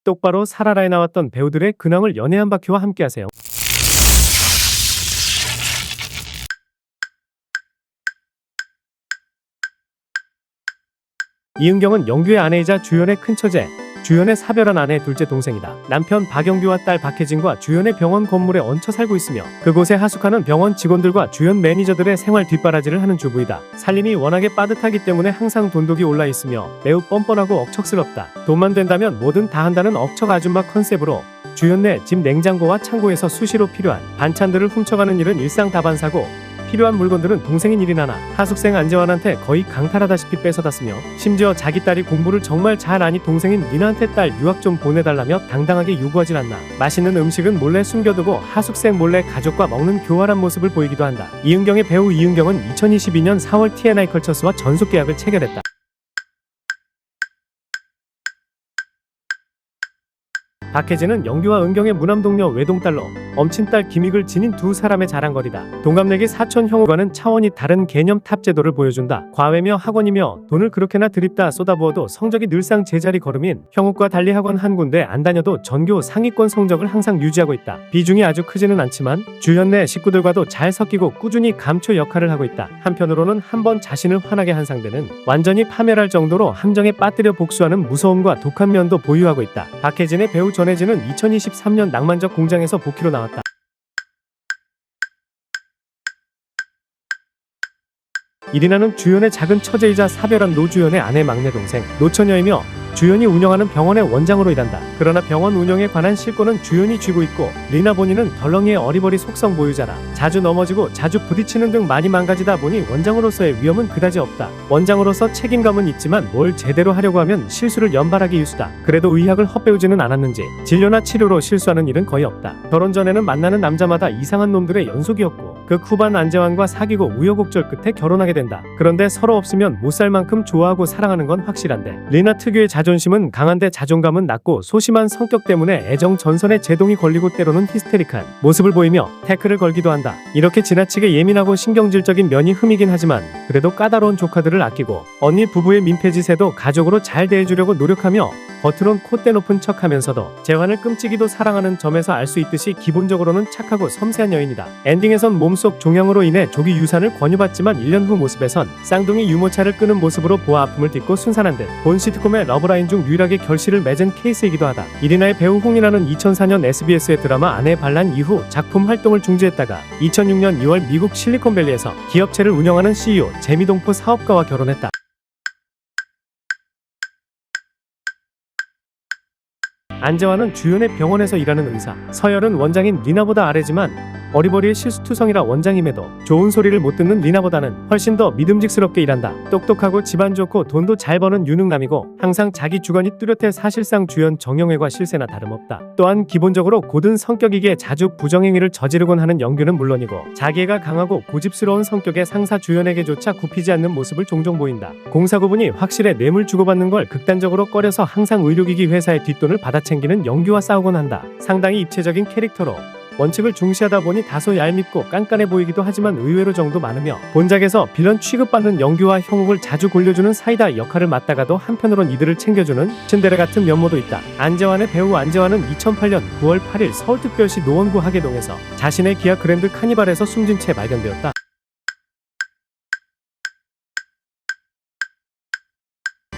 똑바로 살아라에 나왔던 배우들의 근황을 연애 한 바퀴와 함께하세요. 이은경은 영규의 아내이자 주연의 큰 처제, 주연의 사별한 아내의 둘째 동생이다. 남편 박영규와 딸 박혜진과 주연의 병원 건물에 얹혀 살고 있으며 그곳에 하숙하는 병원 직원들과 주연 매니저들의 생활 뒷바라지를 하는 주부이다. 살림이 워낙에 빠듯하기 때문에 항상 돈독이 올라 있으며 매우 뻔뻔하고 억척스럽다. 돈만 된다면 뭐든 다 한다는 억척 아줌마 컨셉으로 주연 내 집 냉장고와 창고에서 수시로 필요한 반찬들을 훔쳐가는 일은 일상다반사고, 필요한 물건들은 동생인 일이나나 하숙생 안재환한테 거의 강탈하다시피 뺏어갔으며, 심지어 자기 딸이 공부를 정말 잘 아니 동생인 리나한테 딸 유학 좀 보내달라며 당당하게 요구하진 않나. 맛있는 음식은 몰래 숨겨두고 하숙생 몰래 가족과 먹는 교활한 모습을 보이기도 한다. 이은경의 배우 이은경은 2022년 4월 TNI 컬처스와 전속 계약을 체결했다. 박혜진은 영규와 은경의 무남동녀 외동딸로 엄친딸 김익을 지닌 두 사람의 자랑거리다. 동갑내기 사촌 형우과는 차원이 다른 개념 탑제도를 보여준다. 과외며 학원이며 돈을 그렇게나 드립다 쏟아부어도 성적이 늘상 제자리 걸음인 형욱과 달리 학원 한 군데 안 다녀도 전교 상위권 성적을 항상 유지하고 있다. 비중이 아주 크지는 않지만 주연 내 식구들과도 잘 섞이고 꾸준히 감초 역할을 하고 있다. 한편으로는 한번 자신을 화나게 한 상대는 완전히 파멸할 정도로 함정에 빠뜨려 복수하는 무서움과 독한 면도 보유하고 있다. 박혜진의 배우 전혜진은 2023년 낭만적 공장에서 복귀로 나왔다. 이리나는 주연의 작은 처제이자 사별한 노주연의 아내 막내 동생, 노처녀이며 주연이 운영하는 병원의 원장으로 일한다. 그러나 병원 운영에 관한 실권은 주연이 쥐고 있고, 리나 본인은 덜렁이의 어리버리 속성 보유자라 자주 넘어지고 자주 부딪히는 등 많이 망가지다 보니 원장으로서의 위험은 그다지 없다. 원장으로서 책임감은 있지만 뭘 제대로 하려고 하면 실수를 연발하기 일쑤다. 그래도 의학을 헛배우지는 않았는지 진료나 치료로 실수하는 일은 거의 없다. 결혼 전에는 만나는 남자마다 이상한 놈들의 연속이었고, 그 후반 안재환과 사귀고 우여곡절 끝에 결혼하게 된다. 그런데 서로 없으면 못 살 만큼 좋아하고 사랑하는 건 확실한데, 리나 특유의 자존심은 강한데 자존감은 낮고 소심한 성격 때문에 애정 전선에 제동이 걸리고 때로는 히스테릭한 모습을 보이며 태클을 걸기도 한다. 이렇게 지나치게 예민하고 신경질적인 면이 흠이긴 하지만 그래도 까다로운 조카들을 아끼고 언니 부부의 민폐짓에도 가족으로 잘 대해주려고 노력하며 겉으론 콧대 높은 척하면서도 재환을 끔찍이도 사랑하는 점에서 알 수 있듯이 기본적으로는 착하고 섬세한 여인이다. 엔딩에선 몸속 종양으로 인해 조기 유산을 권유받지만 1년 후 모습에선 쌍둥이 유모차를 끄는 모습으로 보아 아픔을 딛고 순산한 듯 본 시트콤의 러브라인 중 유일하게 결실을 맺은 케이스이기도 하다. 이리나의 배우 홍인아는 2004년 SBS의 드라마 아내의 반란 이후 작품 활동을 중지했다가 2006년 2월 미국 실리콘밸리에서 기업체를 운영하는 CEO 재미동포 사업가와 결혼했다. 안재환은 주연의 병원에서 일하는 의사, 서열은 원장인 리나보다 아래지만 어리버리의 실수투성이라 원장임에도 좋은 소리를 못 듣는 리나보다는 훨씬 더 믿음직스럽게 일한다. 똑똑하고 집안 좋고 돈도 잘 버는 유능남이고 항상 자기 주관이 뚜렷해 사실상 주연 정영회과 실세나 다름없다. 또한 기본적으로 고든 성격이기에 자주 부정행위를 저지르곤 하는 영규는 물론이고, 자기애가 강하고 고집스러운 성격의 상사 주연에게조차 굽히지 않는 모습을 종종 보인다. 공사 구분이 확실해 뇌물 주고받는 걸 극단적으로 꺼려서 항상 의료기기 회사의 뒷돈을 받아챙기는 영규와 싸우곤 한다. 상당히 입체적인 캐릭터로 원칙을 중시하다 보니 다소 얄밉고 깐깐해 보이기도 하지만 의외로 정도 많으며, 본작에서 빌런 취급받는 영규와 형욱을 자주 골려주는 사이다 역할을 맡다가도 한편으론 이들을 챙겨주는 츤데레 같은 면모도 있다. 안재환의 배우 안재환은 2008년 9월 8일 서울특별시 노원구 하계동에서 자신의 기아 그랜드 카니발에서 숨진 채 발견되었다.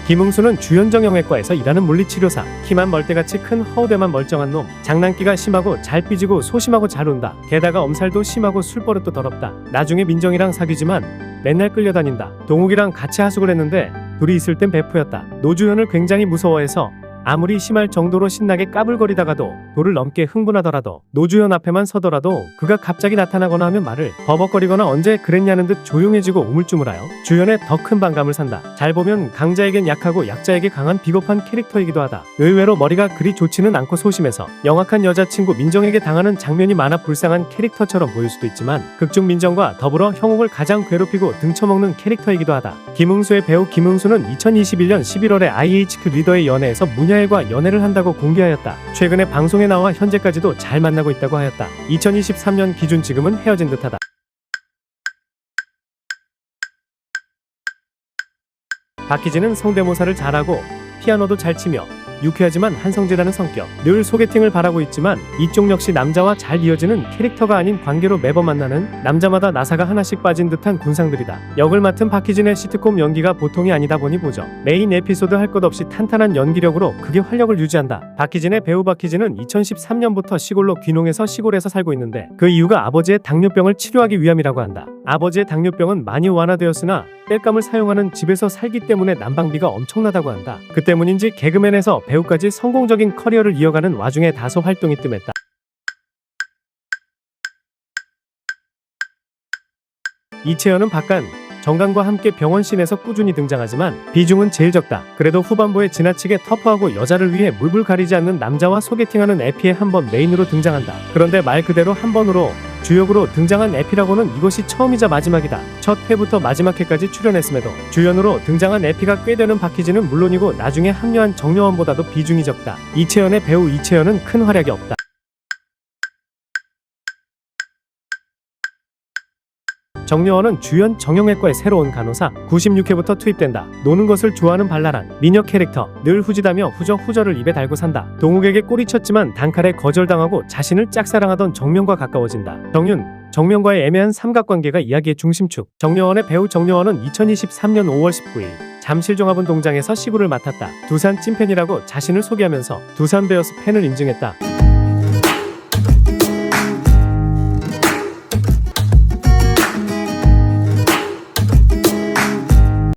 김응수는 주연 정형외과에서 일하는 물리치료사. 키만 멀대같이 큰 허우대만 멀쩡한 놈. 장난기가 심하고 잘 삐지고 소심하고 잘 운다. 게다가 엄살도 심하고 술버릇도 더럽다. 나중에 민정이랑 사귀지만 맨날 끌려다닌다. 동욱이랑 같이 하숙을 했는데 둘이 있을 땐 베프였다. 노주현을 굉장히 무서워해서 아무리 심할 정도로 신나게 까불거리다가도 도를 넘게 흥분하더라도 노주현 앞에만 서더라도 그가 갑자기 나타나거나 하면 말을 버벅거리거나 언제 그랬냐는 듯 조용해지고 우물쭈물하여 주연의 더 큰 반감을 산다. 잘 보면 강자에겐 약하고 약자에게 강한 비겁한 캐릭터이기도 하다. 의외로 머리가 그리 좋지는 않고 소심해서 영악한 여자친구 민정에게 당하는 장면이 많아 불쌍한 캐릭터처럼 보일 수도 있지만 극중 민정과 더불어 형욱을 가장 괴롭히고 등쳐먹는 캐릭터이기도 하다. 김응수의 배우 김응수는 2021년 11월에 IHQ 리더의 연애에서 문야일과 연애를 한다고 공개하였다. 최근에 방송에 나와 현재까지도 잘 만나고 있다고 하였다. 2023년 기준 지금은 헤어진 듯하다. 박희진은 성대모사를 잘하고 피아노도 잘 치며 유쾌하지만 한성재라는 성격. 늘 소개팅을 바라고 있지만 이쪽 역시 남자와 잘 이어지는 캐릭터가 아닌 관계로 매번 만나는 남자마다 나사가 하나씩 빠진 듯한 군상들이다. 역을 맡은 박희진의 시트콤 연기가 보통이 아니다 보니 보죠. 메인 에피소드 할 것 없이 탄탄한 연기력으로 극의 활력을 유지한다. 박희진의 배우 박희진은 2013년부터 시골로 귀농해서 시골에서 살고 있는데 그 이유가 아버지의 당뇨병을 치료하기 위함이라고 한다. 아버지의 당뇨병은 많이 완화되었으나 땔감을 사용하는 집에서 살기 때문에 난방비가 엄청나다고 한다. 그 때문인지 개그맨에서 배우까지 성공적인 커리어를 이어가는 와중에 다소 활동이 뜸했다. 이채연은 박간, 정강과 함께 병원씬에서 꾸준히 등장하지만 비중은 제일 적다. 그래도 후반부에 지나치게 터프하고 여자를 위해 물불 가리지 않는 남자와 소개팅하는 에피에 한 번 메인으로 등장한다. 그런데 말 그대로 한 번으로 주역으로 등장한 에피라고는 이것이 처음이자 마지막이다. 첫 회부터 마지막 회까지 출연했음에도 주연으로 등장한 에피가 꽤 되는 박희진은 물론이고 나중에 합류한 정여원보다도 비중이 적다. 이채연의 배우 이채연은 큰 활약이 없다. 정여원은 주연 정형외과의 새로운 간호사. 96회부터 투입된다. 노는 것을 좋아하는 발랄한 미녀 캐릭터. 늘 후지다며 후저를 입에 달고 산다. 동욱에게 꼬리쳤지만 단칼에 거절당하고 자신을 짝사랑하던 정명과 가까워진다. 정명과의 애매한 삼각관계가 이야기의 중심축. 정여원의 배우 정여원은 2023년 5월 19일 잠실종합운동장에서 시구를 맡았다. 두산 찐팬이라고 자신을 소개하면서 두산 베어스 팬을 인증했다.